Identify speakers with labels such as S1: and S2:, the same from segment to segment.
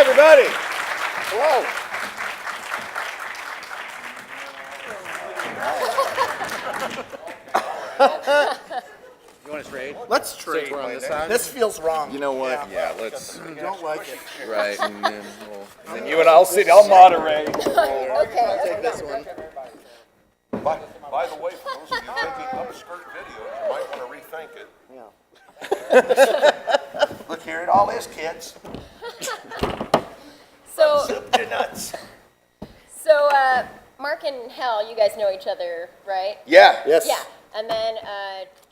S1: everybody. Hello.
S2: You want to trade?
S1: Let's trade.
S2: Since we're on this side?
S1: This feels wrong.
S3: You know what? Yeah, let's.
S1: I don't like it.
S3: Right, and then
S2: You and I'll sit. I'll moderate.
S1: I'll take this one.
S4: By the way, for those of you thinking upskirt video, you might want to rethink it.
S1: Look here, it all is, kids.
S5: So,
S1: Soup to nuts.
S5: so Mark and Hal, you guys know each other, right?
S3: yeah.
S1: Yes.
S5: Yeah. And then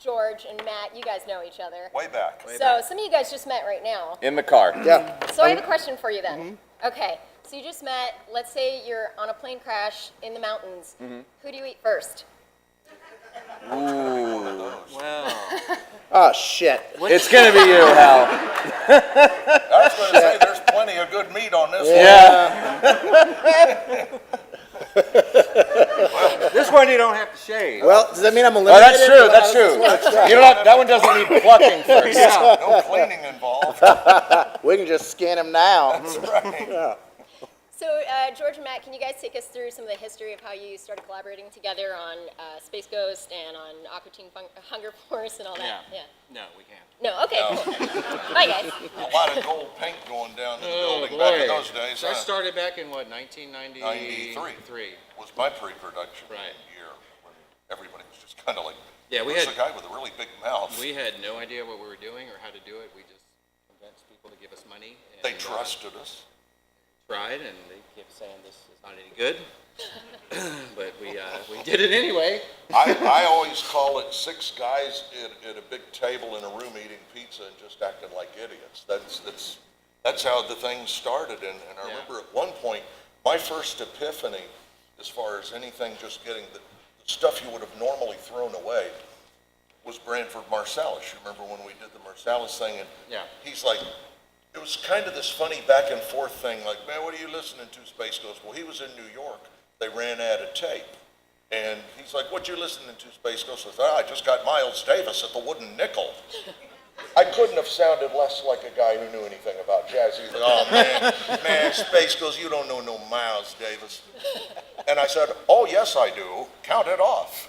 S5: George and Matt, you guys know each other.
S4: Way back.
S5: So some of you guys just met right now.
S3: In the car.
S1: Yeah.
S5: So I have a question for you then. Okay. So you just met. Let's say you're on a plane crash in the mountains. Who do you eat first?
S1: Oh, shit.
S3: It's gonna be you, Hal.
S4: I was going to say there's plenty of good meat on this
S2: This one you don't have to shave.
S1: Well, does that mean I'm
S3: Oh,
S1: eliminated?
S3: that's true. That's true. You know what? That one doesn't need plucking first.
S4: one. No cleaning involved.
S1: We can just scan him now.
S4: That's right.
S1: Yeah.
S5: So George and Matt, can you guys take us through some of the history of how you started collaborating together on Space Ghost and on Aqua Teen Hunger Force and all that?
S2: Yeah. No, we can't.
S5: No. Okay. Cool. Bye, guys.
S4: A lot of gold paint going down in the building
S2: boy.
S4: back in those days.
S2: So I started back in what, 1993?
S4: 93 was my pre-production
S2: Right.
S4: year when everybody was just kind of like,
S2: Yeah, we
S4: who's
S2: had
S4: the guy with a really big mouth?
S2: we had no idea what we were doing or how to do it. We just convinced people to give us money. And,
S4: They trusted us.
S2: tried, and they kept saying this is not any good. But we did it anyway.
S4: I always call it 6 guys at a big table in a room eating pizza and just acting like idiots. That's how the thing started. And I remember at one point, my first epiphany, as far as anything just getting the stuff you would have normally thrown away, was Branford Marsalis. You remember when we did the Marsalis thing? And
S2: Yeah.
S4: he's like, it was kind of this funny back and forth thing, like, man, what are you listening to, Space Ghost? Well, he was in New York. They ran out of tape. And he's like, what you listening to, Space Ghost? I said, I just got Miles Davis at the Wooden Nickel. I couldn't have sounded less like a guy who knew anything about jazz. He's like, oh, man, Space Ghost, you don't know no Miles Davis. And I said, oh, yes, I do. Count it off.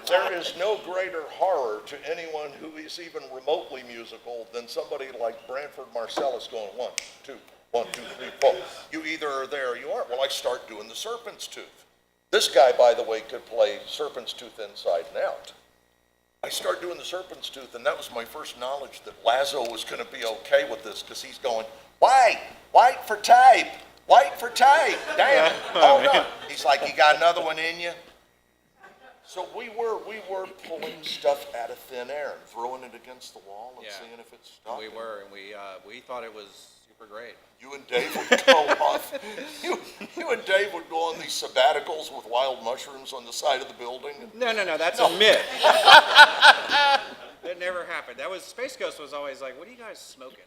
S4: There is no greater horror to anyone who is even remotely musical than somebody like Branford Marsalis going 1, 2, 1, 2, 3, 4. You either are there or you aren't. Well, I start doing the Serpent's Tooth. This guy, by the way, could play Serpent's Tooth inside and out. I start doing the Serpent's Tooth, and that was my first knowledge that Lazo was going to be okay with this, because he's going, wait for tape, damn, hold on. He's like, you got another one in you? So we were pulling stuff out of thin air and throwing it against the wall and seeing if it stuck.
S2: We were, and we thought it was super great.
S4: You and Dave would go off. You and Dave would go on these sabbaticals with wild mushrooms on the side of the building.
S2: No, that's a myth. That never happened. That was Space Ghost was always like, what are you guys smoking?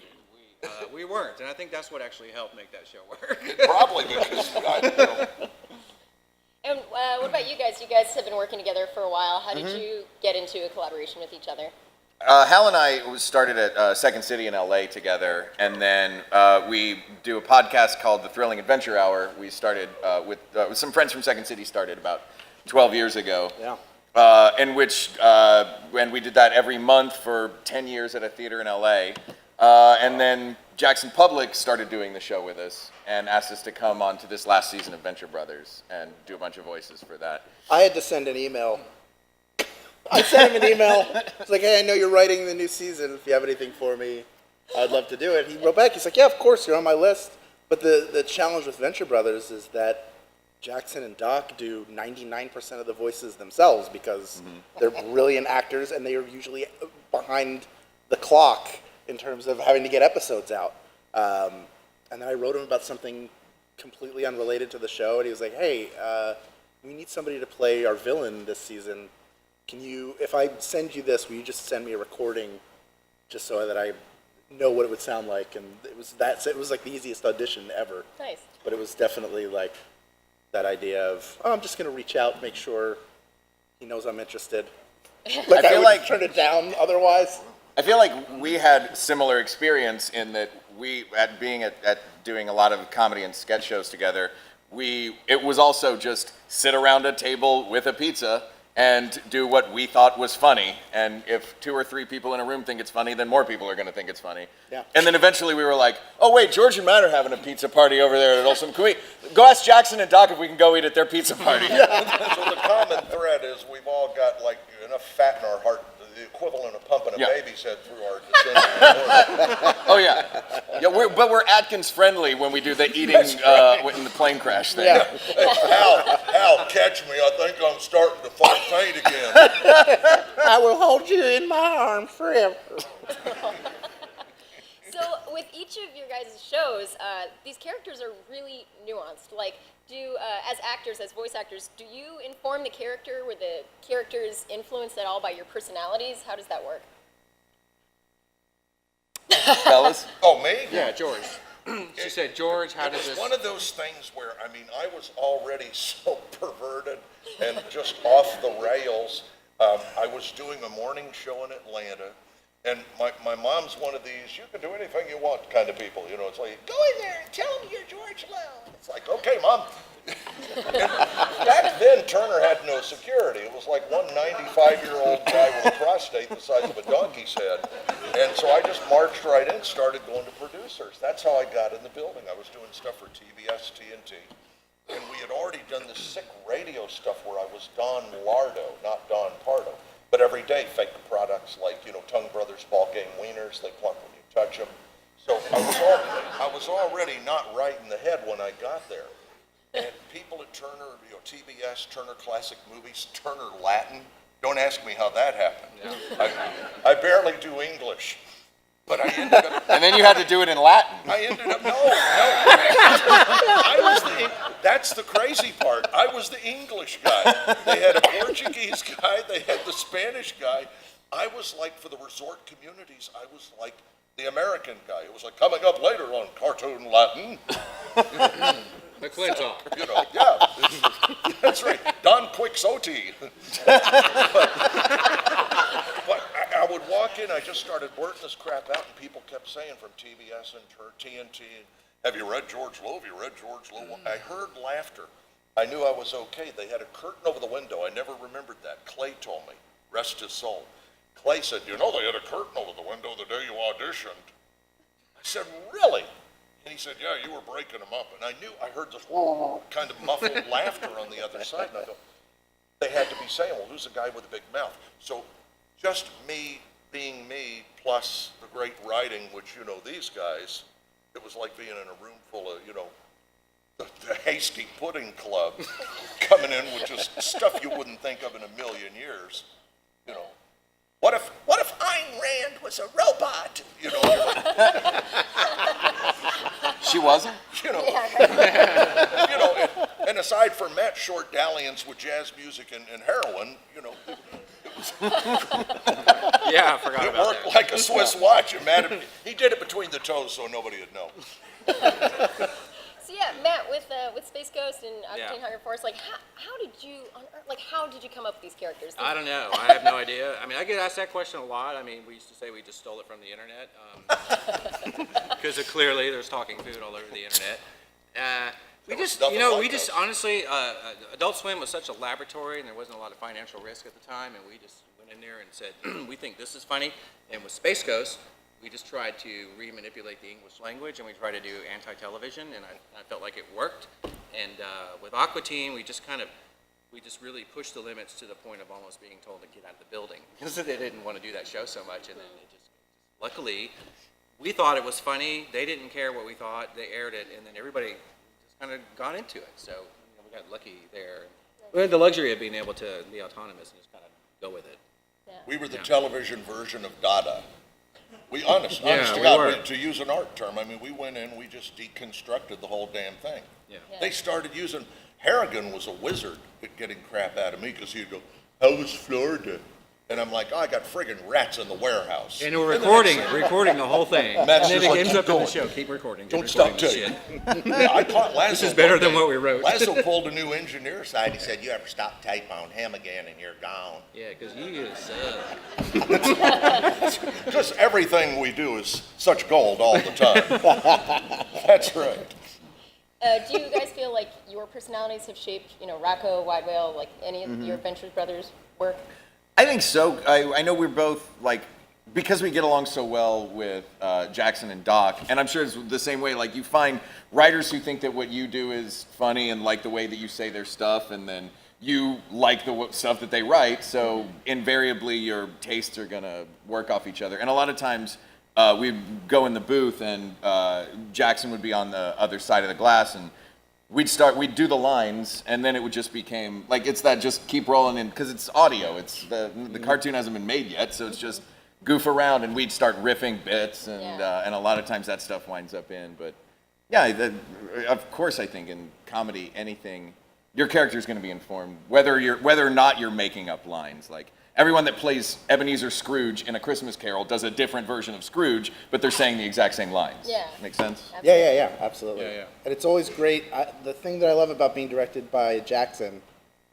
S2: And we weren't, and I think that's what actually helped make that show work.
S4: Probably because
S5: And what about you guys? You guys have been working together for a while. How did you get into a collaboration with each other?
S3: Hal and I started at Second City in LA together, and then we do a podcast called The Thrilling Adventure Hour. We started with some friends from Second City, started about 12 years ago.
S1: Yeah.
S3: In which, and we did that every month for 10 years at a theater in LA. And then Jackson Public started doing the show with us and asked us to come on to this last season of Venture Brothers and do a bunch of voices for that.
S1: I had to send an email. I sent him an email. It's like, hey, I know you're writing the new season. If you have anything for me, I'd love to do it. He wrote back. He's like, yeah, of course, you're on my list. But the challenge with Venture Brothers is that Jackson and Doc do 99% of the voices themselves because they're brilliant actors and they are usually behind the clock in terms of having to get episodes out. And then I wrote him about something completely unrelated to the show, and he was like, hey, we need somebody to play our villain this season. Can you, if I send you this, will you just send me a recording just so that I know what it would sound like? And it was like the easiest audition ever.
S5: Nice.
S1: But it was definitely like that idea of, oh, I'm just going to reach out, make sure he knows I'm interested. Like I
S3: feel
S1: would
S3: like-
S1: turn it down otherwise.
S3: I feel like we had similar experience in that we, at being at doing a lot of comedy and sketch shows together, it was also just sit around a table with a pizza and do what we thought was funny. And if 2 or 3 people in a room think it's funny, then more people are going to think it's funny.
S1: Yeah.
S3: And then eventually we were like, oh wait, George and Matt are having a pizza party over there at Olson. Can we go ask Jackson and Doc if we can go eat at their pizza party?
S4: So the common thread is we've all got like enough fat in our heart, the equivalent of pumping a
S3: Yeah.
S4: baby's head through our descendant.
S3: Oh yeah. Yeah, but we're Atkins friendly when we do the eating in the plane crash thing.
S1: Yeah.
S4: Hal, catch me. I think I'm starting to faint again.
S1: I will hold you in my arms forever.
S5: So with each of your guys' shows, these characters are really nuanced. Like, as actors, as voice actors, do you inform the character? Were the characters influenced at all by your personalities? How does that work?
S3: Fellas?
S4: Oh, me?
S2: Yeah, George. She said, George, how
S4: It
S2: does
S4: was
S2: this?
S4: one of those things where, I mean, I was already so perverted and just off the rails. I was doing a morning show in Atlanta, and my mom's one of these, you can do anything you want kind of people. You know, it's like, go in there and tell them you're George Lowe. It's like, okay, Mom. Back then, Turner had no security. It was like one 95-year-old guy with a prostate the size of a donkey's head. And so I just marched right in, started going to producers. That's how I got in the building. I was doing stuff for TBS, TNT. And we had already done this sick radio stuff where I was Don Lardo, not Don Pardo. But every day, fake products like, you know, Tongue Brothers ball game wieners, they plunk when you touch them. So I was already not right in the head when I got there. And people at Turner, you know, TBS, Turner Classic Movies, Turner Latin, don't ask me how that happened. Yeah. I barely do English, but I ended up...
S3: And then you had to do it in Latin.
S4: I ended up, no. That's the crazy part. I was the English guy. They had a Portuguese guy, they had the Spanish guy. I was like, for the resort communities, I was like the American guy. It was like, coming up later on Cartoon Latin.
S2: McClintock.
S4: You know, yeah, that's right. Don Quixote. But I would walk in, I just started blurting this crap out, and people kept saying from TBS and TNT, have you read George Lowe? Have you read George Lowe? I heard laughter. I knew I was okay. They had a curtain over the window. I never remembered that. Clay told me, rest his soul. Clay said, you know, they had a curtain over the window the day you auditioned. I said, really? And he said, yeah, you were breaking them up. And I knew, I heard this kind of muffled laughter on the other side. And I go, they had to be saying, well, who's the guy with the big mouth? So just me being me, plus the great writing, which, you know, these guys, it was like being in a room full of, you know, the Hasty Pudding Club coming in with just stuff you wouldn't think of in a million years. You know, what if Ayn Rand was a robot? You know,
S3: She wasn't?
S4: you know, and aside from Matt's short dalliance with jazz music and heroin, you know,
S2: Yeah, I forgot
S4: it
S2: about
S4: worked
S2: that.
S4: like a Swiss watch. And Matt, he did it between the toes so nobody would know.
S5: So yeah, Matt, with Space Ghost and
S2: Yeah.
S5: Octane Hunger Force, like how did you how did you come up with these characters?
S2: I don't know. I have no idea. I mean, I get asked that question a lot. I mean, we used to say we just stole it from the internet because clearly there's talking food all over the internet. We
S4: There was
S2: just,
S4: nothing
S2: you know,
S4: like
S2: we just
S4: us.
S2: honestly, Adult Swim was such a laboratory, and there wasn't a lot of financial risk at the time, and we just went in there and said, we think this is funny. And with Space Ghost, we just tried to re-manipulate the English language, and we tried to do anti-television, and I felt like it worked. And with Aqua Teen, we just really pushed the limits to the point of almost being told to get out of the building because they didn't want to do that show so much. And then it just luckily, we thought it was funny. They didn't care what we thought. They aired it, and then everybody just kind of got into it. So we got lucky there. We had the luxury of being able to be autonomous and just kind of go with it.
S4: We were the television version of Dada. Honest to
S2: we
S4: God,
S2: were.
S4: to use an art term, I mean, we went in, we just deconstructed the whole damn thing.
S2: Yeah.
S4: They started using, Harrigan was a wizard at getting crap out of me because he'd go, how was Florida? And I'm like, oh, I got friggin' rats in the warehouse.
S2: And we're recording the whole thing. And
S4: Matt's
S2: then
S4: just
S2: it
S4: like,
S2: ends
S4: keep
S2: up in the
S4: going.
S2: show. Keep recording.
S4: Don't stop till you. Yeah, I caught Lazo.
S2: This is better
S4: one
S2: than
S4: day.
S2: what we wrote.
S4: Lazo pulled a new engineer aside. He said, you ever stop tape on him again and you're gone.
S2: Yeah, because you suck.
S4: Just everything we do is such gold all the time. That's right.
S5: Do you guys feel like your personalities have shaped, Rocco, Wide Whale, like any of your Adventures Brothers work?
S3: I think so. I know we're both like, because we get along so well with Jackson and Doc, and I'm sure it's the same way. Like, you find writers who think that what you do is funny and like the way that you say their stuff, and then you like the stuff that they write. So invariably, your tastes are gonna work off each other. And a lot of times, we'd go in the booth, and Jackson would be on the other side of the glass, and we'd do the lines, and then it would just became like, it's that just keep rolling in, because it's audio. It's the cartoon hasn't been made yet, so it's just goof around, and we'd start riffing bits, and and a lot of times that stuff winds up in. But yeah, of course, I think in comedy, anything, your character is going to be informed, whether or not you're making up lines. Like, everyone that plays Ebenezer Scrooge in A Christmas Carol does a different version of Scrooge, but they're saying the exact same lines.
S5: Yeah.
S3: Make sense?
S1: Yeah, absolutely.
S2: Yeah.
S1: And it's always great. The thing that I love about being directed by Jackson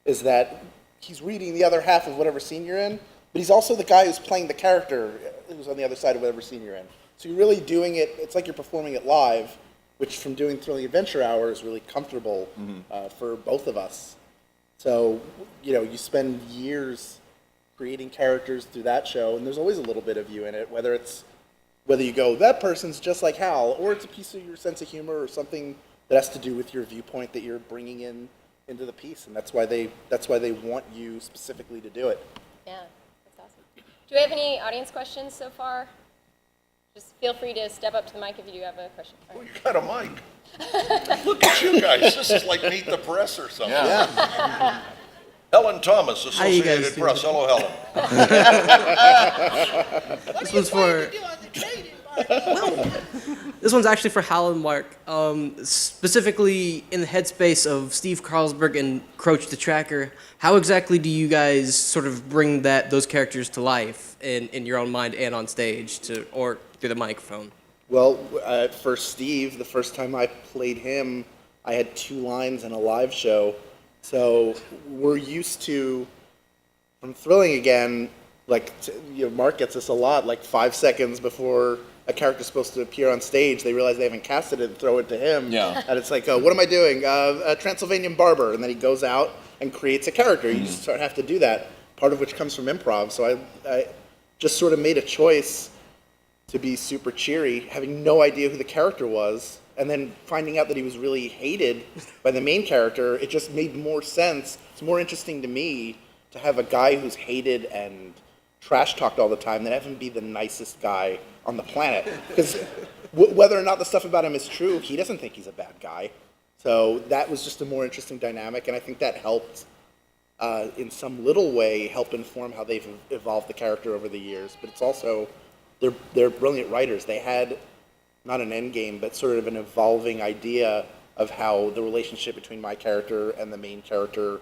S1: is that he's reading the other half of whatever scene you're in, but he's also the guy who's playing the character who's on the other side of whatever scene you're in. So you're really doing it, it's like you're performing it live, which from doing Thrilling Adventure Hour is really comfortable for both of us. So, you spend years creating characters through that show, and there's always a little bit of you in it, whether you go, that person's just like Hal, or it's a piece of your sense of humor or something that has to do with your viewpoint that you're bringing into the piece, and that's why they want you specifically to do it.
S5: Yeah, that's awesome. Do we have any audience questions so far? Just feel free to step up to the mic if you do have a question.
S4: Well, you got a mic. Look at you guys. This is like Meet the Press or something.
S3: Yeah.
S4: Helen Thomas,
S6: How you guys
S4: Associated
S6: doing?
S4: Press. Hello, Helen.
S6: This one's for. This one's actually for Hal and Mark. Specifically in the headspace of Steve Carlsberg and Croach the Tracker, how exactly do you guys sort of bring those characters to life in your own mind and on stage, or through the microphone?
S1: Well, for Steve, the first time I played him, I had 2 lines in a live show. So we're used to, from Thrilling Again, like, Mark gets this a lot, like 5 seconds before a character's supposed to appear on stage, they realize they haven't casted it and throw it to him.
S3: Yeah.
S1: And it's like, what am I doing? A Transylvanian barber. And then he goes out and creates a character. You just sort of have to do that, part of which comes from improv. So I just sort of made a choice to be super cheery, having no idea who the character was, and then finding out that he was really hated by the main character. It just made more sense. It's more interesting to me to have a guy who's hated and trash talked all the time than have him be the nicest guy on the planet. Because whether or not the stuff about him is true, he doesn't think he's a bad guy. So that was just a more interesting dynamic, and I think that helped, in some little way, help inform how they've evolved the character over the years. But it's also, they're brilliant writers. They had not an end game, but sort of an evolving idea of how the relationship between my character and the main character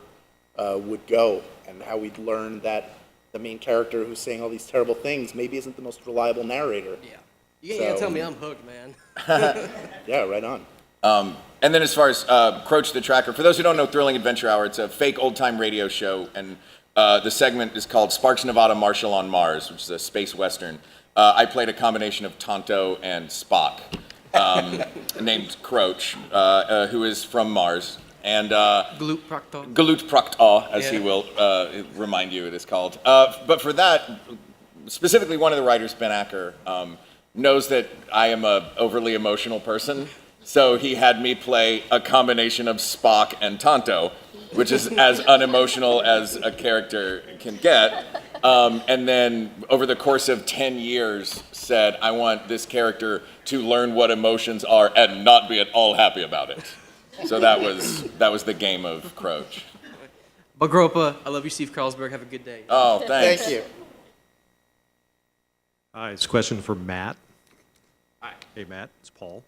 S1: would go, and how we'd learn that the main character who's saying all these terrible things maybe isn't the most reliable narrator.
S6: Yeah. You can't
S1: So-
S6: tell me I'm hooked, man.
S1: Yeah, right on.
S3: And then as far as Croach the Tracker, for those who don't know Thrilling Adventure Hour, it's a fake old-time radio show, and the segment is called Sparks, Nevada, Marshall on Mars, which is a space western. I played a combination of Tonto and Spock, named Croach, who is from Mars, and
S6: Gloop Proctor.
S3: Galut Prakta, as he
S6: Yeah.
S3: will remind you it is called. But for that, specifically one of the writers, Ben Acker, knows that I am a overly emotional person, so he had me play a combination of Spock and Tonto, which is as unemotional as a character can get. And then over the course of 10 years said, I want this character to learn what emotions are and not be at all happy about it. So that was the game of Croach.
S6: Bagropa, I love you, Steve Carlsberg. Have a good day.
S3: Oh, thanks.
S1: Thank you.
S7: Hi, it's a question for Matt. Hi. Hey, Matt, it's Paul.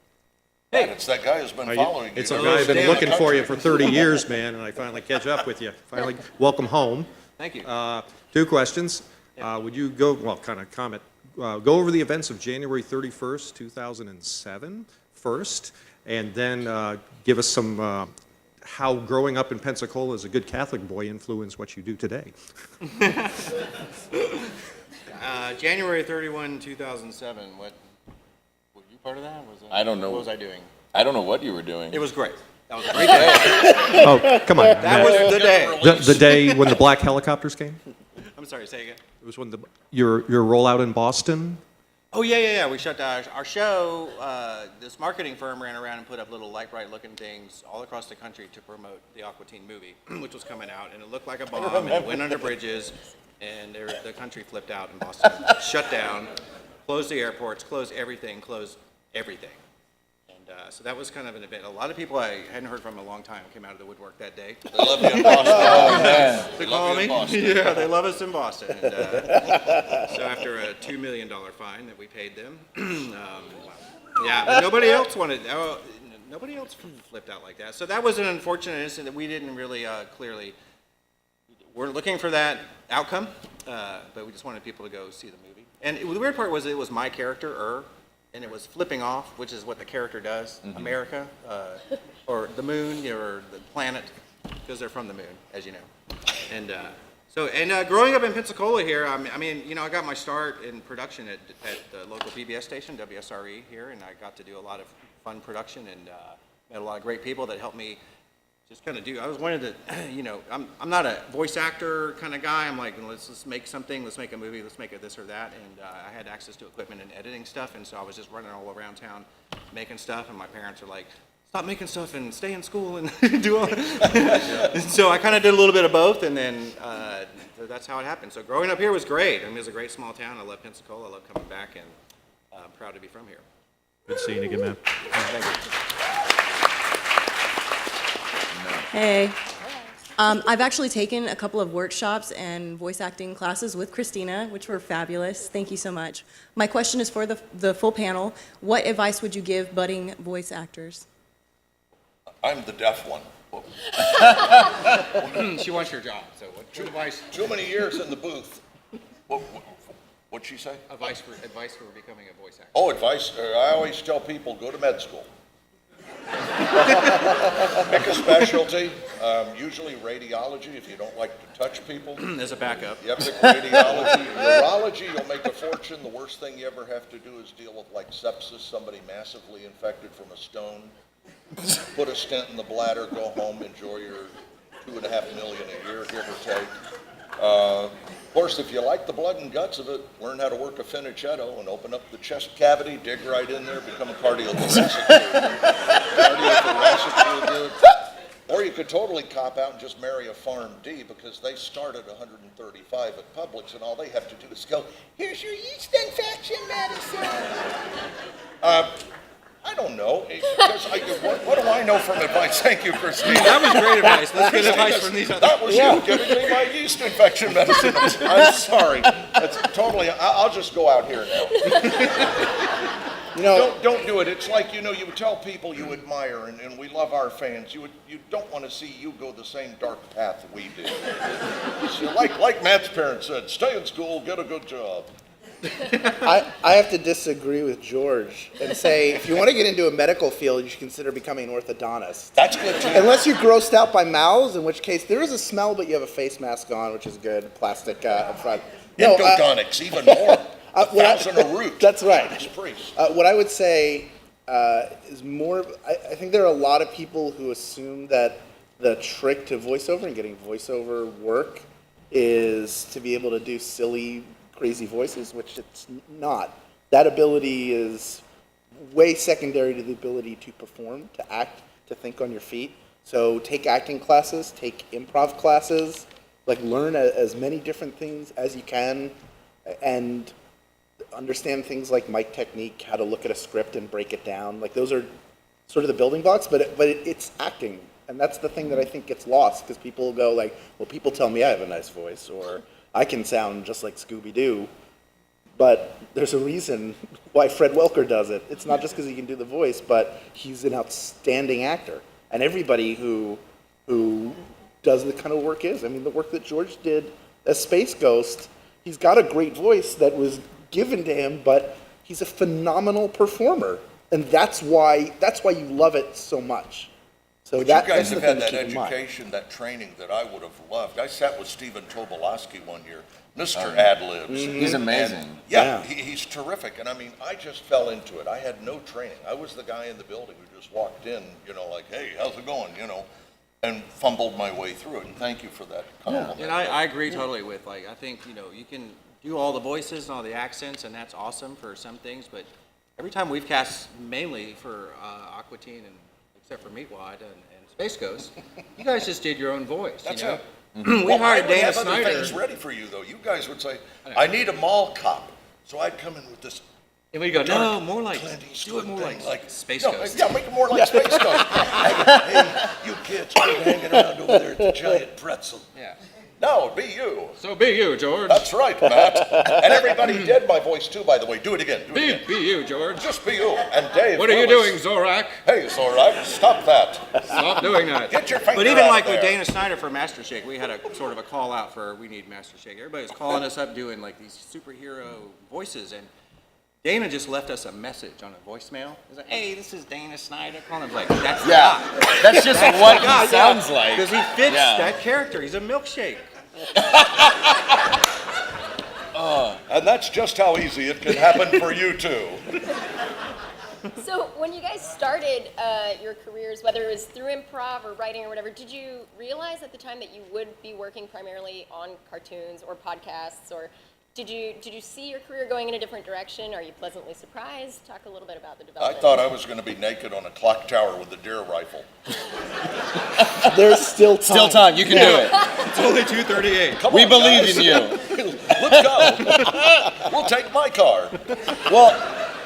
S4: Hey, it's that guy who's been following you.
S7: It's a guy I've been looking for you for 30 years, man, and I finally catch up with you. Finally, welcome home.
S2: Thank you.
S7: 2 questions. Would you go, well, kind of comment, go over the events of January 31st, 2007 first, and then give us some, how growing up in Pensacola as a good Catholic boy influenced what you do today?
S2: January 31, 2007, were you part of that?
S3: I don't know.
S2: What was I doing?
S3: I don't know what you were doing.
S2: It was great. That was a great day.
S7: Oh, come on.
S2: That
S7: Matt.
S2: was the day.
S7: The day when the black helicopters came?
S2: I'm sorry, say again.
S7: It was when your rollout in Boston?
S2: Oh, yeah. We shut down our show. This marketing firm ran around and put up little light bright looking things all across the country to promote the Aqua Teen movie, which was coming out, and it looked like a bomb, and it went under bridges, and the country flipped out in Boston. Shut down, closed the airports, closed everything. And so that was kind of an event. A lot of people I hadn't heard from in a long time came out of the woodwork that day.
S4: They love you in Boston.
S3: Oh, man.
S2: They
S4: love
S2: call
S4: you
S2: me.
S4: in Boston.
S2: Yeah, they love us in Boston. And, so after a $2 million fine that we paid them, yeah, but nobody else flipped out like that. So that was an unfortunate incident that we didn't really clearly weren't looking for that outcome, but we just wanted people to go see the movie. And the weird part was it was my character, and it was flipping off, which is what the character does, America, or the moon, or the planet, because they're from the moon, as you know. And growing up in Pensacola here, I mean, I got my start in production at the local PBS station, WSRE here, and I got to do a lot of fun production and met a lot of great people that helped me just kind of do. I was wanted to, I'm not a voice actor kind of guy. I'm like, let's make something, let's make a movie, let's make it this or that. And I had access to equipment and editing stuff, and so I was just running all around town making stuff. And my parents are like, stop making stuff and stay in school and do all. And so I kind of did a little bit of both, and then that's how it happened. So growing up here was great. I mean, it was a great small town. I love Pensacola. I love coming back, and I'm proud to be from here.
S7: Good seeing you again, man.
S2: Thank you.
S8: Hey. I've actually taken a couple of workshops and voice acting classes with Christina, which were fabulous. Thank you so much. My question is for the full panel. What advice would you give budding voice actors?
S4: I'm the deaf one.
S2: She wants your job, so what advice?
S4: Too many years in the booth. What'd she say?
S2: Advice for becoming a voice actor.
S4: Oh, advice. I always tell people, go to med school. Pick a specialty, usually radiology if you don't like to touch people.
S2: As a backup.
S4: You have to pick radiology. Neurology, you'll make a fortune. The worst thing you ever have to do is deal with like sepsis, somebody massively infected from a stone. Put a stent in the bladder, go home, enjoy your $2.5 million a year, give or take. Of course, if you like the blood and guts of it, learn how to work a finicetto and open up the chest cavity, dig right in there, become a cardiothoracic dude. Or you could totally cop out and just marry a Farm D because they start at 135 at Publix and all they have to do is go, here's your yeast infection medicine. I don't know. What do I know from advice? Thank you, Christine.
S2: That was great advice. Let's get advice from these other.
S4: That was you giving me my yeast infection medicine. I'm sorry. That's totally. I'll just go out here now. Don't do it. It's like you would tell people you admire, and we love our fans. You don't want to see you go the same dark path we did. So like Matt's parents said, stay in school, get a good job.
S1: I have to disagree with George and say if you want to get into a medical field, you should consider becoming an orthodontist.
S4: That's good too.
S1: Unless you're grossed out by mouths, in which case there is a smell, but you have a face mask on, which is good. Plastic up front.
S4: Endodontics, even more. 1,000 a root.
S1: That's right.
S4: It's priest.
S1: What I would say is more. I think there are a lot of people who assume that the trick to voiceover and getting voiceover work is to be able to do silly, crazy voices, which it's not. That ability is way secondary to the ability to perform, to act, to think on your feet. So take acting classes, take improv classes, learn as many different things as you can, and understand things like mic technique, how to look at a script and break it down. Those are sort of the building blocks, but it's acting. And that's the thing that I think gets lost, because people go well, people tell me I have a nice voice, or I can sound just like Scooby-Doo, but there's a reason why Fred Welker does it. It's not just because he can do the voice, but he's an outstanding actor. And everybody who does the kind of work is. I mean, the work that George did as Space Ghost he's got a great voice that was given to him, but he's a phenomenal performer, and that's why you love it so much. So
S4: But
S1: that,
S4: you guys
S1: that's
S4: have
S1: the
S4: had
S1: thing to
S4: that
S1: keep in mind.
S4: education, that training that I would have loved. I sat with Stephen Tobolowsky one year, Mr. Ad-libs.
S3: He's amazing.
S4: And,
S1: Yeah.
S4: he's terrific. And I mean, I just fell into it. I had no training. I was the guy in the building who just walked in, like, hey, how's it going, and fumbled my way through it. And thank you for that compliment.
S2: And I agree totally with, I think, you can do all the voices and all the accents, and that's awesome for some things, but every time we've cast, mainly for Aquatine, and except for Meatwad and Space Ghost, you guys just did your own voice,
S4: That's
S2: you know?
S4: it.
S2: We
S4: Well,
S2: hired
S4: I would
S2: Dana
S4: have other
S2: Snyder.
S4: things ready for you, though. You guys would say, I need a mall cop. So I'd come in with this
S2: And we go, no,
S4: dark
S2: more like,
S4: Clint
S2: do it
S4: Eastwood
S2: more
S4: thing,
S2: like Space
S4: no,
S2: Ghost.
S4: Yeah, make it more like Space Ghost. Hey, you kids, quit hanging around over there at the giant pretzel.
S2: Yeah.
S4: No, it'd be you.
S2: So be you, George.
S4: That's right, Matt. And everybody did my voice too, by the way. Do it again. Do it again.
S2: Be you, George.
S4: Just be you. And Dave.
S2: What are you
S4: Willis.
S2: doing, Zorak?
S4: Hey, Zorak, stop that.
S2: Stop doing that.
S4: Get your finger
S2: But even
S4: out
S2: like
S4: of
S2: with
S4: there.
S2: Dana Snyder for Master Shake, we had a sort of a call out for we need Master Shake. Everybody was calling us up doing like these superhero voices, and Dana just left us a message on a voicemail. He's like, "Hey, this is Dana Snyder calling." I was like, "That's the
S3: Yeah,
S2: guy."
S3: that's just what he sounds like.
S2: Because he fits
S3: Yeah.
S2: that character. He's a milkshake.
S4: And that's just how easy it can happen for you too.
S5: So when you guys started your careers, whether it was through improv or writing or whatever, did you realize at the time that you would be working primarily on cartoons or podcasts, or did you see your career going in a different direction? Are you pleasantly surprised? Talk a little bit about the
S4: I
S5: development.
S4: thought I was going to be naked on a clock tower with a deer rifle.
S1: There's still time.
S3: Still time, you can do it.
S2: It's only 2:38.
S4: Come
S3: We
S4: on,
S3: believe
S4: guys.
S3: in you.
S4: Let's go. We'll take my car.
S3: Well,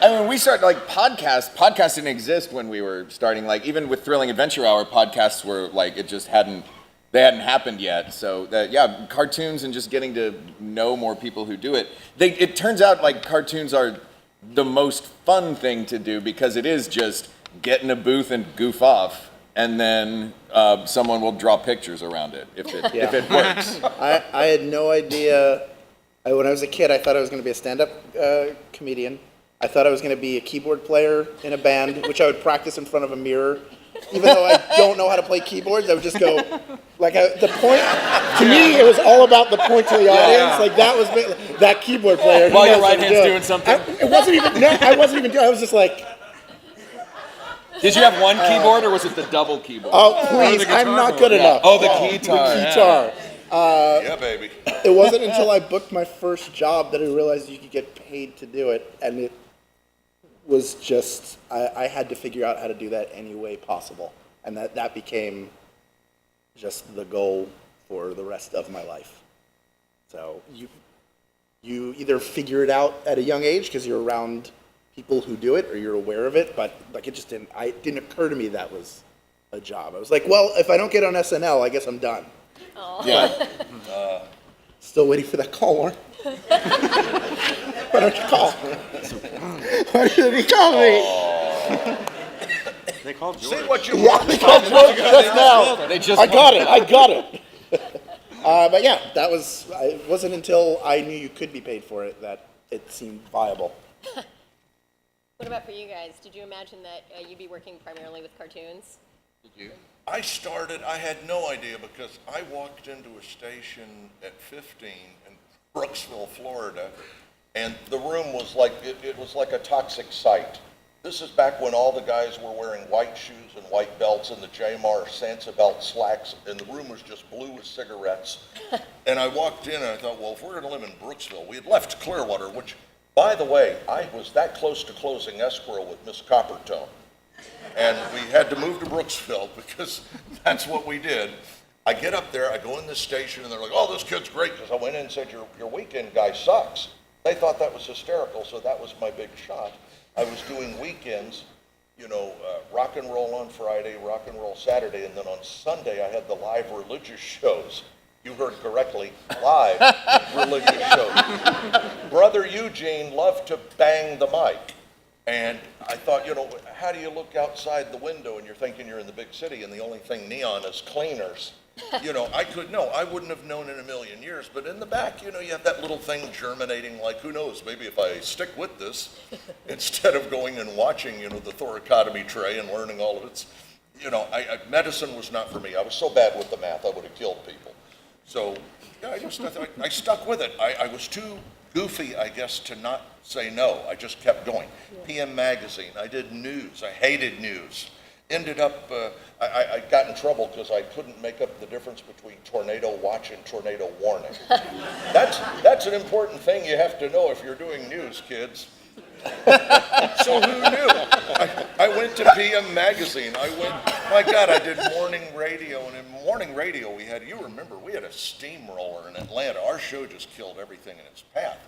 S3: I mean, we started like podcasts didn't exist when we were starting. Like even with Thrilling Adventure Hour, podcasts were like they hadn't happened yet. So yeah, cartoons and just getting to know more people who do it. It turns out like cartoons are the most fun thing to do because it is just get in a booth and goof off, and then someone will draw pictures around it if it works.
S1: I had no idea. When I was a kid, I thought I was going to be a stand-up comedian. I thought I was going to be a keyboard player in a band, which I would practice in front of a mirror. Even though I don't know how to play keyboards, I would just go, the point, to me, it was all about the point to the audience. Like, that was, that keyboard player. he
S3: While your
S1: knows
S3: right
S1: what to
S3: hand's
S1: do.
S3: doing something.
S1: It wasn't even, no, I wasn't even doing, I was just like,
S3: Did you have one keyboard or was it the double keyboard?
S1: oh, please, I'm not good enough.
S3: Oh, the guitar.
S1: The guitar.
S4: Yeah, baby.
S1: It wasn't until I booked my first job that I realized you could get paid to do it, and it was just, I had to figure out how to do that any way possible, and that became just the goal for the rest of my life. So you either figure it out at a young age because you're around people who do it or you're aware of it, but like it didn't occur to me that was a job. I was like, well, if I don't get on SNL, I guess I'm done.
S3: Yeah.
S1: Still waiting for that call, Warren. Why don't you call? Why did he call me?
S2: They called George.
S4: See what you
S1: Yeah,
S4: want.
S1: they called George just now.
S3: They just
S1: I got it. But yeah, it wasn't until I knew you could be paid for it that it seemed viable.
S5: What about for you guys? Did you imagine that you'd be working primarily with cartoons?
S2: Did you?
S4: I had no idea because I walked into a station at 15 in Brooksville, Florida, and the room was like, it was like a toxic site. This is back when all the guys were wearing white shoes and white belts and the J-Mar Sansa belt slacks, and the room was just blue with cigarettes. And I walked in and I thought, well, if we're gonna live in Brooksville, we had left Clearwater, which, by the way, I was that close to closing escrow with Miss Coppertone. And we had to move to Brooksville because that's what we did. I get up there, I go in this station, and they're like, oh, this kid's great, because I went in and said, your weekend guy sucks. They thought that was hysterical, so that was my big shot. I was doing weekends, rock and roll on Friday, rock and roll Saturday, and then on Sunday I had the live religious shows. You heard correctly, live religious shows. Brother Eugene loved to bang the mic. And I thought, how do you look outside the window and you're thinking you're in the big city and the only thing neon is cleaners? I wouldn't have known in a million years, but in the back, you have that little thing germinating, like, who knows, maybe if I stick with this, instead of going and watching, the thoracotomy tray and learning all of its, medicine was not for me. I was so bad with the math, I would have killed people. So, yeah, I stuck with it. I was too goofy, I guess, to not say no. I just kept going. PM Magazine, I did news. I hated news. Ended up, I got in trouble because I couldn't make up the difference between tornado watch and tornado warning. That's an important thing you have to know if you're doing news, kids. So who knew? I went to PM Magazine. My God, I did morning radio, and in morning radio we had a steamroller in Atlanta. Our show just killed everything in its path.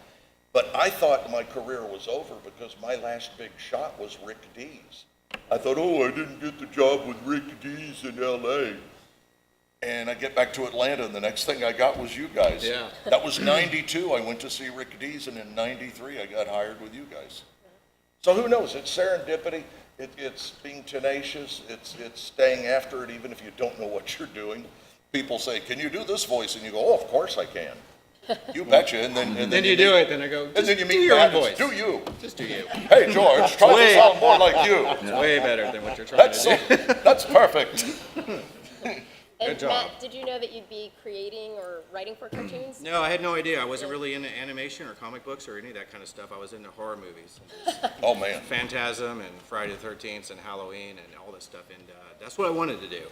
S4: But I thought my career was over because my last big shot was Rick Dees. I thought, I didn't get the job with Rick Dees in LA. And I get back to Atlanta, and the next thing I got was you guys.
S2: Yeah.
S4: That was 92. I went to see Rick Dees, and in 93, I got hired with you guys. So who knows? It's serendipity. It's being tenacious. It's staying after it, even if you don't know what you're doing. People say, can you do this voice? And you go, oh, of course I can. You betcha. And then
S2: you do it, then I go,
S4: and then you
S2: do
S4: meet
S2: your own
S4: Matt,
S2: voice.
S4: do you.
S2: Just do you.
S4: Hey, George, try to sound more like you.
S2: It's way better than what you're trying to do.
S4: That's perfect.
S5: And
S2: job.
S5: Matt, did you know that you'd be creating or writing for cartoons?
S2: No, I had no idea. I wasn't really into animation or comic books or any of that kind of stuff. I was into horror movies.
S4: Oh, man.
S2: Phantasm and Friday the 13th and Halloween and all this stuff. And that's what I wanted to do.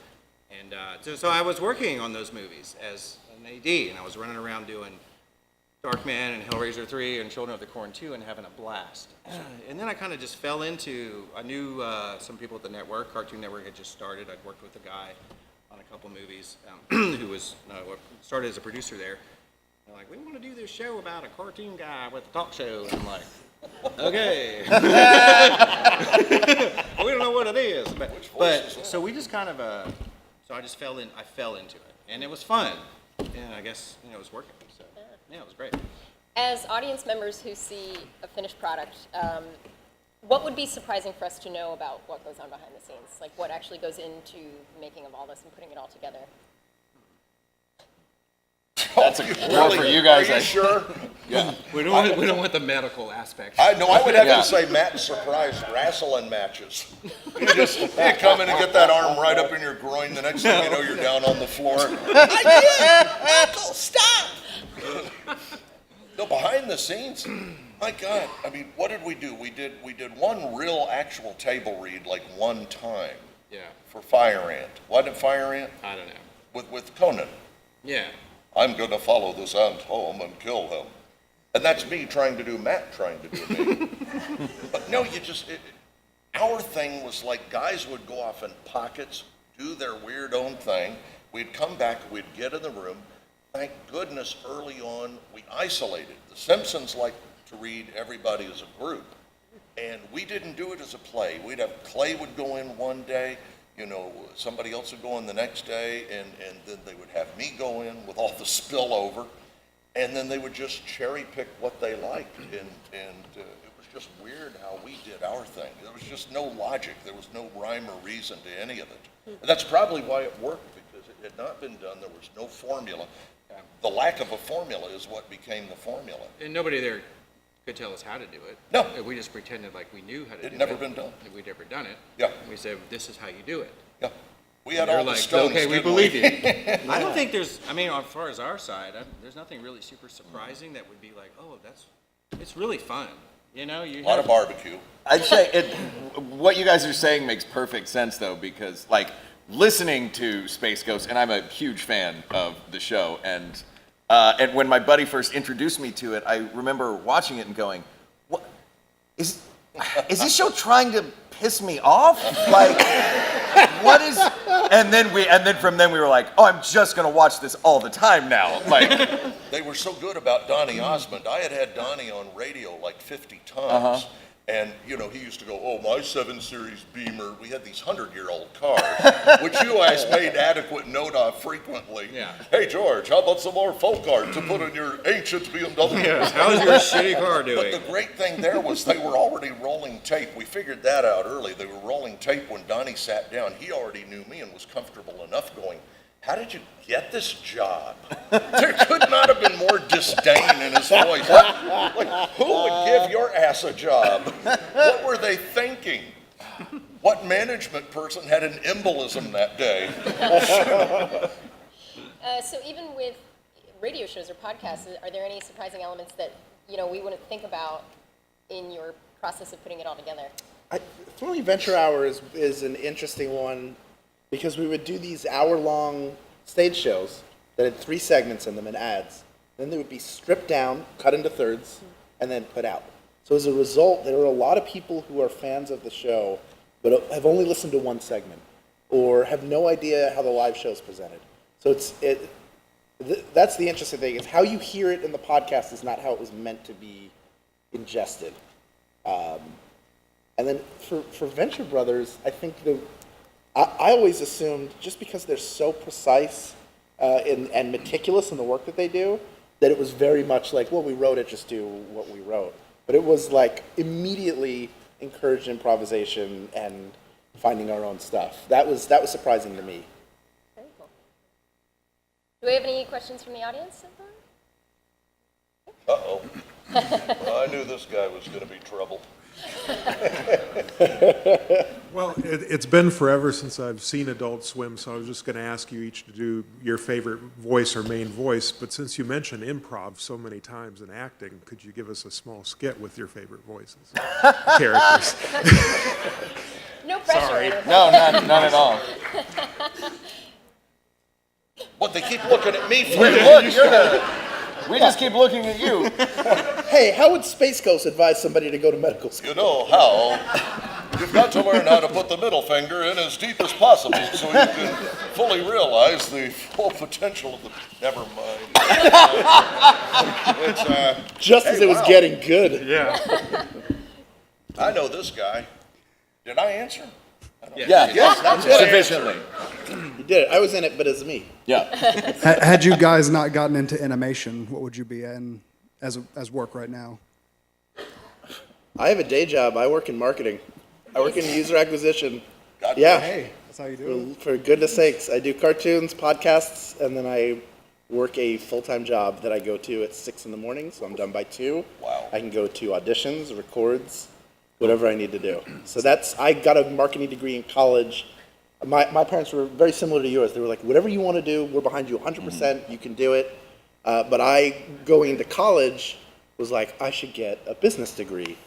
S2: And so I was working on those movies as an AD, and I was running around doing Darkman and Hellraiser 3 and Children of the Corn 2 and having a blast. And then I kind of just fell into, I knew some people at the network, Cartoon Network had just started. I'd worked with a guy on a couple movies who was started as a producer there. They're like, we want to do this show about a cartoon guy with a talk show. And I'm like, okay. We don't know what it is. But so we just kind of, so I just fell into it. And it was fun. And I guess, it was working. So yeah, it was great.
S5: As audience members who see a finished product, what would be surprising for us to know about what goes on behind the scenes? Like what actually goes into making of all this and putting it all together?
S3: That's more for you guys.
S4: Are you sure?
S3: Yeah.
S2: We don't want the medical aspect.
S4: I would have
S3: Yeah.
S4: to say Matt surprised wrestling matches. You come in and get that arm right up in your groin. The next thing you know, you're down on the floor. I did! Stop! No, behind the scenes, my God, I mean, what did we do? We did one real actual table read like one time
S2: Yeah,
S4: for Fire Ant. Wasn't it Fire Ant?
S2: I don't know.
S4: With Conan.
S2: Yeah.
S4: I'm gonna follow this ant home and kill him. And that's me trying to do Matt trying to do me. But no, our thing was like guys would go off in pockets, do their weird own thing. We'd come back, we'd get in the room. Thank goodness early on we isolated. The Simpsons liked to read everybody as a group. And we didn't do it as a play. Clay would go in one day, somebody else would go in the next day, and then they would have me go in with all the spillover, and then they would just cherry pick what they liked, and it was just weird how we did our thing. There was just no logic. There was no rhyme or reason to any of it. And that's probably why it worked, because it had not been done. There was no formula. The lack of a formula is what became the formula.
S2: And nobody there could tell us how to do it.
S4: No.
S2: We just pretended like we knew how to do it.
S4: It'd never been done.
S2: We'd never done it.
S4: Yeah.
S2: We said, this is how you do it.
S4: Yeah. We had
S2: They're
S4: all the
S2: like,
S4: stones,
S2: okay, we
S4: didn't
S2: believe you. I don't think there's, as far as our side, there's nothing really super surprising that would be like, oh, it's really fun. You
S4: A lot of barbecue.
S3: I'd say what you guys are saying makes perfect sense, though, because, listening to Space Ghost, and I'm a huge fan of the show, and when my buddy first introduced me to it, I remember watching it and going, "What is this show trying to piss me off? What is?" And then from then we were like, "Oh, I'm just gonna watch this all the time now."
S4: They were so good about Donny Osmond. I had Donny on radio like 50 times. And, you know, he used to go, oh, my 7 Series Beamer, we had these 100-year-old cars, which you guys made adequate note of frequently.
S2: Yeah.
S4: Hey, George, how about some more folk art to put in your ancient BMW?
S2: How's your shitty car
S4: But
S2: doing?
S4: the great thing there was they were already rolling tape. We figured that out early. They were rolling tape when Donnie sat down. He already knew me and was comfortable enough going, how did you get this job? There could not have been more disdain in his voice. Like, who would give your ass a job? What were they thinking? What management person had an embolism that day?
S5: So even with radio shows or podcasts, are there any surprising elements that, you know, we wouldn't think about in your process of putting it all together?
S1: For me, Venture Hour is an interesting one because we would do these hour-long stage shows that had 3 segments in them and ads. Then they would be stripped down, cut into thirds, and then put out. So as a result, there are a lot of people who are fans of the show but have only listened to 1 segment or have no idea how the live show is presented. So that's the interesting thing, is how you hear it in the podcast is not how it was meant to be ingested. And then for Venture Brothers, I think I always assumed, just because they're so precise and meticulous in the work that they do, that it was very much like, well, we wrote it, just do what we wrote. But it was like immediately encouraged improvisation and finding our own stuff. That was surprising to me.
S5: Very cool. Do we have any questions from the audience so far?
S4: Uh-oh. Well, I knew this guy was going to be trouble.
S7: Well, it's been forever since I've seen Adult Swim, so I was just going to ask you each to do your favorite voice or main voice. But since you mentioned improv so many times in acting, could you give us a small skit with your favorite voices, characters?
S5: No pressure.
S3: Sorry. No, not at all.
S4: What, they keep looking at me for
S3: We just keep looking at you.
S1: Hey, how would Space Ghost advise somebody to go to medical school?
S4: You know how? You've got to learn how to put the middle finger in as deep as possible so you can fully realize the full potential of the... Never mind.
S1: Just as it was
S4: wow.
S1: getting good.
S7: Yeah.
S4: I know this guy. Did I answer?
S3: Yeah,
S4: Yes, that's what I
S3: sufficiently.
S1: You did it. I was in it, but as me.
S3: Yeah.
S9: Had you guys not gotten into animation, what would you be in as work right now?
S1: I have a day job. I work in marketing. I work in user acquisition.
S4: God
S1: Yeah.
S9: Hey, that's how you do it.
S1: For goodness sakes, I do cartoons, podcasts, and then I work a full-time job that I go to at 6 in the morning, so I'm done by 2.
S4: Wow.
S1: I can go to auditions, records, whatever I need to do. So I got a marketing degree in college. My parents were very similar to yours. They were like, whatever you want to do, we're behind you 100%, you can do it. But I, going into college, was like, I should get a business degree,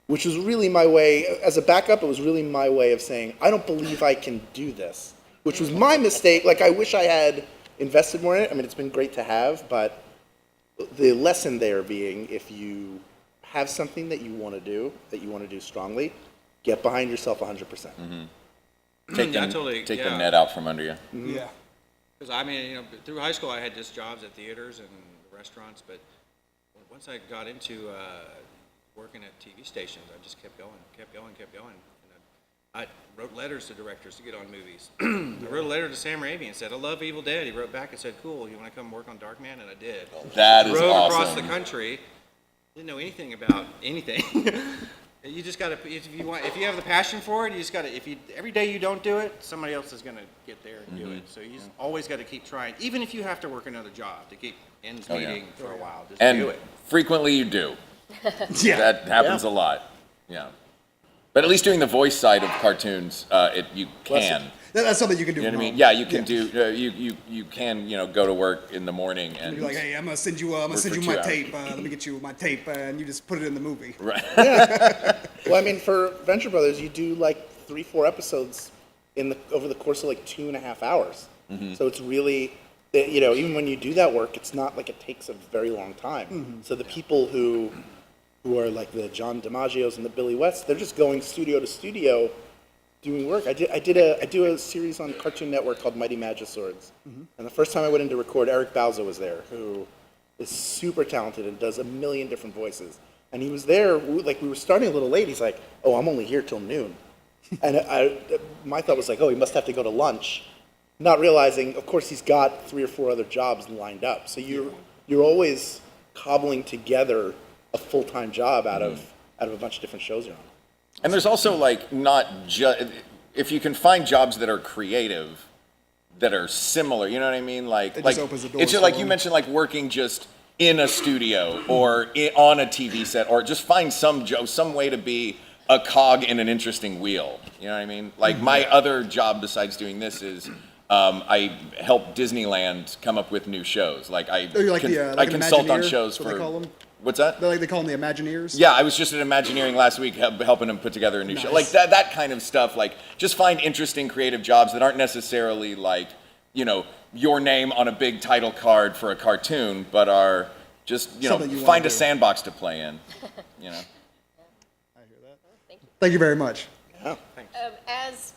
S1: which was really my way, as a backup, it was really my way of saying, I don't believe I can do this, which was my mistake. Like, I wish I had invested more in it. I mean, it's been great to have, but the lesson there being, if you have something that you want to do strongly, get behind yourself 100%.
S3: Take
S2: Yeah,
S3: the,
S2: totally,
S3: take the
S2: yeah.
S3: net out from under you.
S9: Yeah.
S2: Because I mean, you know, through high school, I had just jobs at theaters and restaurants, but once I got into working at TV stations, I just kept going. And I wrote letters to directors to get on movies. I wrote a letter to Sam Raimi and said, I love Evil Dead. He wrote back and said, cool, you want to come work on Darkman? And I did.
S3: That is
S2: Rode across
S3: awesome.
S2: the country, didn't know anything about anything. You just gotta, if you have the passion for it, you just gotta, every day you don't do it, somebody else is gonna get there and do it. So you just always gotta keep trying, even if you have to work another job to keep ends
S3: Oh, yeah.
S2: meeting for a while, just do
S3: And
S2: it.
S3: frequently you do.
S9: Yeah.
S3: That happens a lot. Yeah. But at least doing the voice side of cartoons, you can.
S9: That's something you can do.
S3: You know
S9: from
S3: what I mean?
S9: home.
S3: Yeah, you can do. You can go to work in the morning and.
S9: You're like, hey, I'm gonna send you
S3: for
S9: my
S3: 2 hours.
S9: tape. Let me get you my tape, and you just put it in the movie.
S3: Right.
S1: Well, I mean, for Venture Brothers, you do like 3-4 episodes over the course of like 2.5 hours. So it's really, even when you do that work, it's not like it takes a very long time. So the people who are like the John DiMaggios and the Billy Wests, they're just going studio to studio doing work. I do a series on Cartoon Network called Mighty Magiswords. And the first time I went in to record, Eric Bauza was there, who is super talented and does a million different voices. And he was there, like we were starting a little late. He's like, "Oh, I'm only here till noon," and my thought was like, "Oh, he must have to go to lunch," not realizing, of course, he's got 3 or 4 other jobs lined up. So you're always cobbling together a full-time job out of a bunch of different shows you're on.
S3: And there's also like not just, if you can find jobs that are creative, that are similar, you know what I mean? Like,
S9: It just opens the doors
S3: it's just
S9: for
S3: like you
S9: them.
S3: mentioned, like working just in a studio or on a TV set, or just find some way to be a cog in an interesting wheel. You know what I mean? Like my other job besides doing this is I help Disneyland come up with new shows. Like I,
S9: Oh, you're like
S3: I
S9: an
S3: consult on
S9: Imagineer,
S3: shows
S9: what they
S3: for.
S9: call them?
S3: What's that?
S9: They call them the Imagineers.
S3: Yeah, I was just at Imagineering last week helping them put together a new show. Like that kind of stuff. Like just find interesting creative jobs that aren't necessarily like, you know, your name on a big title card for a cartoon, but are just, you know,
S9: Something you wanna
S3: find a
S9: do.
S3: sandbox to play in, you know.
S9: Thank you very much.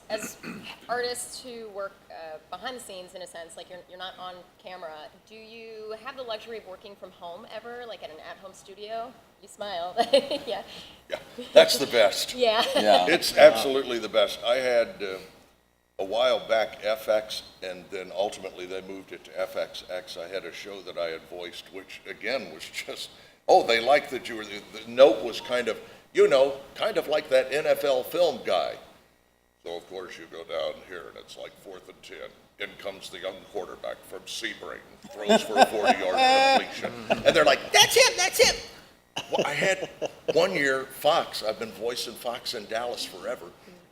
S5: As artists who work behind the scenes, in a sense, like you're not on camera, do you have the luxury of working from home ever, like at an at-home studio? You smile. Yeah.
S4: Yeah, that's the best.
S5: Yeah.
S3: Yeah.
S4: It's absolutely the best. I had, a while back, FX, and then ultimately they moved it to FXX. I had a show that I had voiced, which again was just, oh, they liked that you were, the note was kind of, you know, kind of like that NFL film guy. So of course you go down here and it's like 4th and 10. In comes the young quarterback from Sebring, throws for a 40-yard completion. And they're like, that's him, that's him. Well, I had 1 year Fox, I've been voicing Fox in Dallas forever.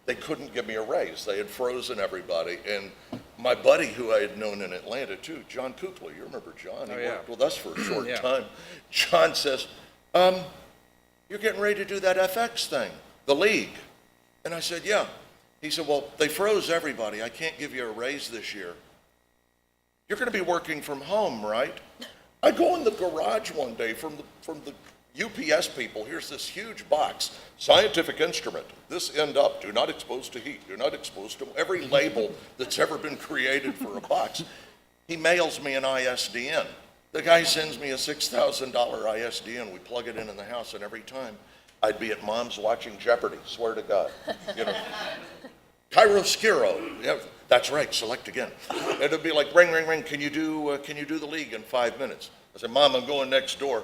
S4: They couldn't give me a raise. They had frozen everybody. And my buddy who I had known in Atlanta too, John Kukla, you remember John? He worked with us for a short time. John says, you're getting ready to do that FX thing, the league. And I said, yeah. He said, well, they froze everybody. I can't give you a raise this year. You're going to be working from home, right? I go in the garage one day from the UPS people. Here's this huge box, scientific instrument. This end up, do not expose to heat, do not expose to every label that's ever been created for a box. He mails me an ISDN. The guy sends me a $6,000 ISDN. We plug it in the house, and every time I'd be at mom's watching Jeopardy, swear to God. You know, Chiaroscuro, yeah, that's right, select again. And it'd be like, ring, ring, ring, can you do the league in 5 minutes? I said, Mom, I'm going next door.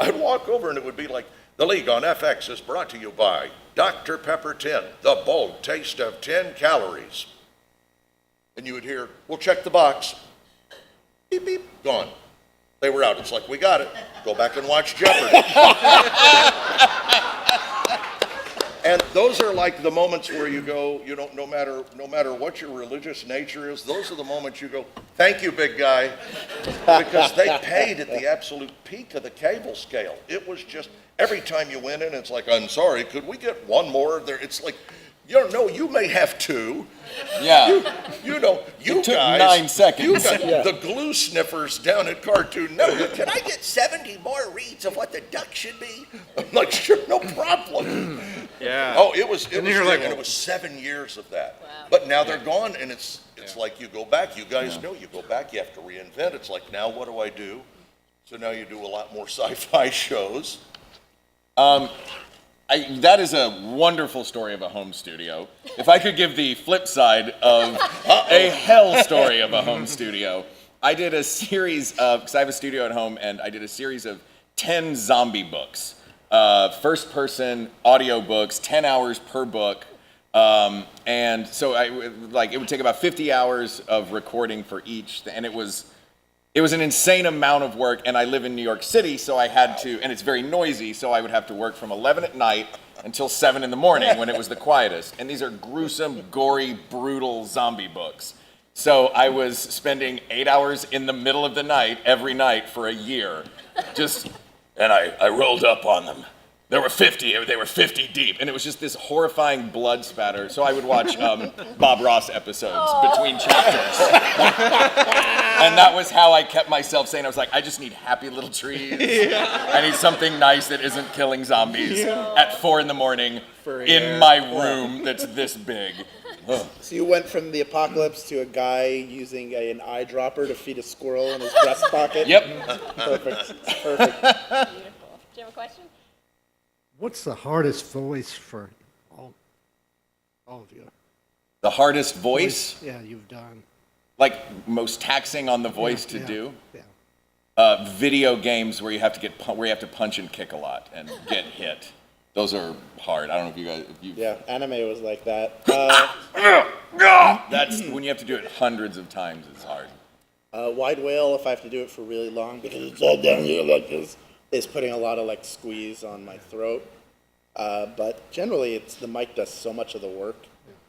S4: I'd walk over and it would be like, the league on FX is brought to you by Dr. Pepper 10, the bold taste of 10 calories. And you would hear, we'll check the box. Beep, beep, gone. They were out. It's like, we got it. Go back and watch Jeopardy. And those are like the moments where you go, you know, no matter what your religious nature is, those are the moments you go, thank you, big guy. Because they paid at the absolute peak of the cable scale. It was just, every time you went in, it's like, I'm sorry, could we get one more? There, it's like, you don't know, you may have 2.
S3: Yeah.
S4: You know, you
S3: It took
S4: guys.
S3: 9 seconds.
S4: You got the glue sniffers down at Cartoon Network. Can I get 70 more reads of what the duck should be? I'm like, sure, no problem.
S10: Yeah.
S4: Oh, it was
S10: you're
S4: like,
S10: like,
S4: and it was 7 years of that.
S5: Wow.
S4: But now they're gone, and it's like you go back. You guys know you go back. You have to reinvent. It's like, now what do I do? So now you do a lot more sci-fi shows.
S3: That is a wonderful story of a home studio. If I could give the flip side of a hell story of a home studio, I did a series of, because I have a studio at home, and I did a series of 10 zombie books. First person audio books, 10 hours per book. And so it would take about 50 hours of recording for each, and it was an insane amount of work, and I live in New York City, so I had to, and it's very noisy, so I would have to work from 11 at night until 7 in the morning when it was the quietest. And these are gruesome, gory, brutal zombie books. So I was spending 8 hours in the middle of the night every night for a year. And I rolled up on them. There were 50, they were 50 deep, and it was just this horrifying blood spatter. So I would watch Bob Ross episodes between chapters. And that was how I kept myself sane. I was like, I just need happy little trees. I need something nice that isn't killing zombies at 4 in the morning in my room that's this big.
S1: So you went from the apocalypse to a guy using an eyedropper to feed a squirrel in his breast pocket?
S3: Yep.
S1: Perfect.
S5: Beautiful. Do you have a question?
S10: What's the hardest voice for all of you?
S3: The hardest voice,
S10: Yeah, you've done.
S3: like most taxing on the voice to
S10: Yeah,
S3: do.
S10: Yeah.
S3: Video games where you have to where you have to punch and kick a lot and get hit. Those are hard. I don't know if you guys, if you.
S1: Yeah, anime was like that.
S3: That's when you have to do it hundreds of times. It's hard.
S1: Wide whale, if I have to do it for really long, because it's all down here like this, is putting a lot of like squeeze on my throat. But generally, it's the mic does so much of the work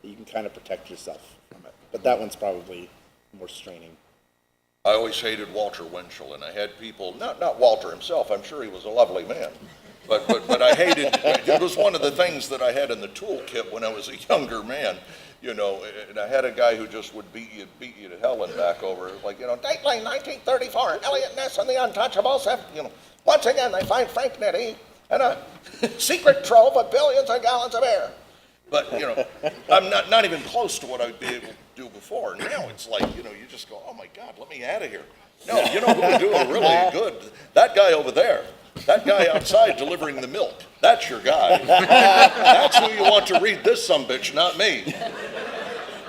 S1: that you can kind of protect yourself from it. But that one's probably more straining.
S4: I always hated Walter Winchell, and I had people, not Walter himself, I'm sure he was a lovely man, but I hated, it was one of the things that I had in the toolkit when I was a younger man, you know, and I had a guy who just would beat you to hell and back over, like, you know, Dateline 1934, Elliot Ness and the Untouchables have, you know, once again they find Frank Nitti and a secret trove of billions of gallons of air. But, you know, I'm not even close to what I'd be able to do before. Now it's like, you know, you just go, oh my God, let me out of here. No, you know who would do it really good? That guy over there. That guy outside delivering the milk. That's your guy. That's who you want to read this sumbitch, not me.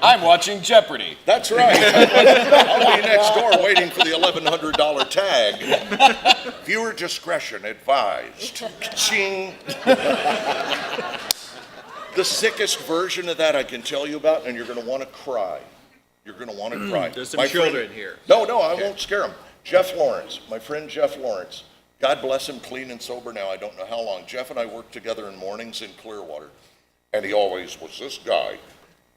S3: I'm watching Jeopardy.
S4: That's right. I'll be next door waiting for the $1,100 tag. Viewer discretion advised. Ching. The sickest version of that I can tell you about, and you're going to want to cry. You're going to want to cry.
S2: There's some children here.
S4: No, I won't scare them. Jeff Lawrence, my friend Jeff Lawrence. God bless him, clean and sober now. I don't know how long. Jeff and I worked together in mornings in Clearwater, and he always was this guy.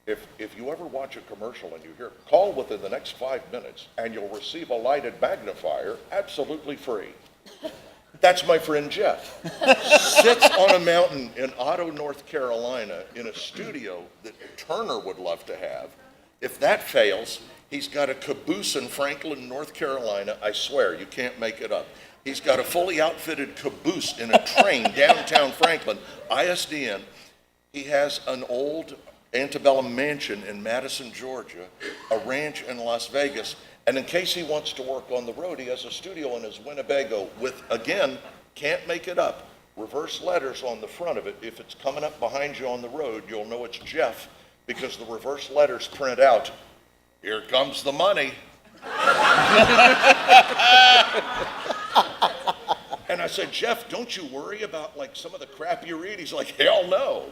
S4: If you ever watch a commercial and you hear, call within the next 5 minutes, and you'll receive a lighted magnifier absolutely free. That's my friend Jeff. Sits on a mountain in Otto, North Carolina, in a studio that Turner would love to have. If that fails, he's got a caboose in Franklin, North Carolina. I swear, you can't make it up. He's got a fully outfitted caboose in a train downtown Franklin, ISDN. He has an old antebellum mansion in Madison, Georgia, a ranch in Las Vegas, and in case he wants to work on the road, he has a studio in his Winnebago with, again, can't make it up, reverse letters on the front of it. If it's coming up behind you on the road, you'll know it's Jeff, because the reverse letters print out, here comes the money. And I said, Jeff, don't you worry about like some of the crap you read? He's like, hell no.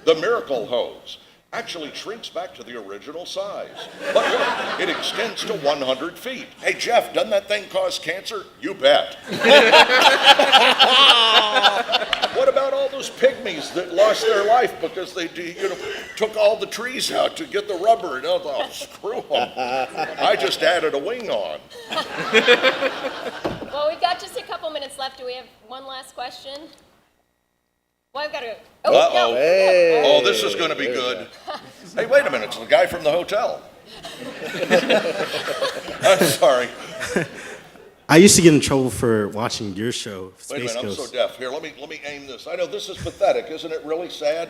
S4: The Miracle Hose actually shrinks back to the original size. But look, it extends to 100 feet. Hey, Jeff, doesn't that thing cause cancer? You bet. What about all those pygmies that lost their life because they took all the trees out to get the rubber? And oh, screw them. I just added a wing on.
S5: Well, we've got just a couple minutes left. Do we have one last question? Well, I've got to.
S4: Uh-oh.
S5: No.
S1: Hey.
S4: Oh, this is going to be good. Hey, wait a minute. It's the guy from the hotel. I'm sorry.
S11: I used to get in trouble for watching your show,
S4: Wait a
S11: Space
S4: minute. I'm
S11: Ghost.
S4: so deaf. Here, let me aim this. I know this is pathetic. Isn't it really sad?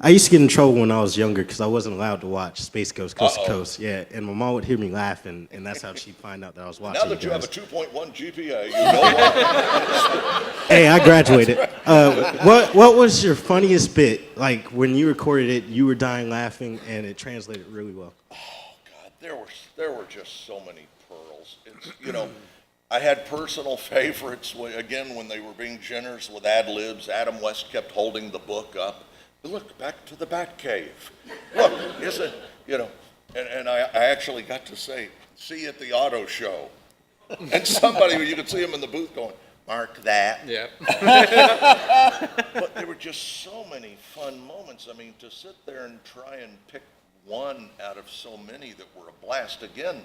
S11: I used to get in trouble when I was younger because I wasn't allowed to watch Space Ghost Coast
S4: Uh-oh.
S11: to Coast. Yeah, and my mom would hear me laughing, and that's how she'd find out that I was watching.
S4: Now that you have a
S11: guys.
S4: 2.1 GPA, you know what?
S11: Hey, I graduated. What was your funniest bit? Like when you recorded it, you were dying laughing, and it translated really well.
S4: God, there were just so many pearls. It's, you know, I had personal favorites. Again, when they were being generous with ad libs, Adam West kept holding the book up. Look, back to the Batcave. Look, isn't, you know, and I actually got to say, see you at the auto show. And somebody, you could see him in the booth going, mark that.
S2: Yeah.
S4: But there were just so many fun moments. I mean, to sit there and try and pick one out of so many that were a blast. Again,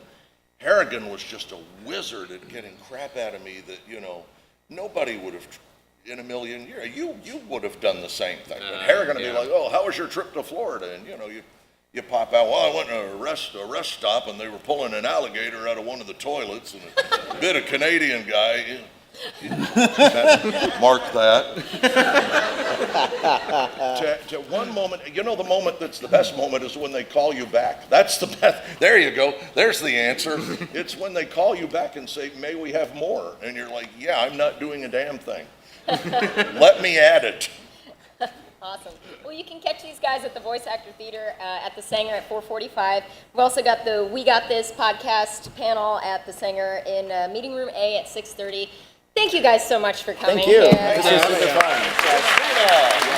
S4: Harrigan was just a wizard at getting crap out of me that, you know, nobody would have in a million years. You would have done the same thing. But Harrigan would be like, oh, how was your trip to Florida? And, you know, you pop out, well, I went to a rest stop, and they were pulling an alligator out of one of the toilets, and a bit of Canadian guy. Mark that. to one moment, you know, the moment that's the best moment is when they call you back. That's the best. There you go. There's the answer. It's when they call you back and say, may we have more? And you're like, yeah, I'm not doing a damn thing. Let me add it.
S5: Awesome. Well, you can catch these guys at the Voice Actor Theater at the Sanger at 4:45. We've also got the We Got This podcast panel at the Sanger in Meeting Room A at 6:30. Thank you guys so much for coming
S3: Thank you.
S5: here.
S3: This is super fun.
S4: Christina.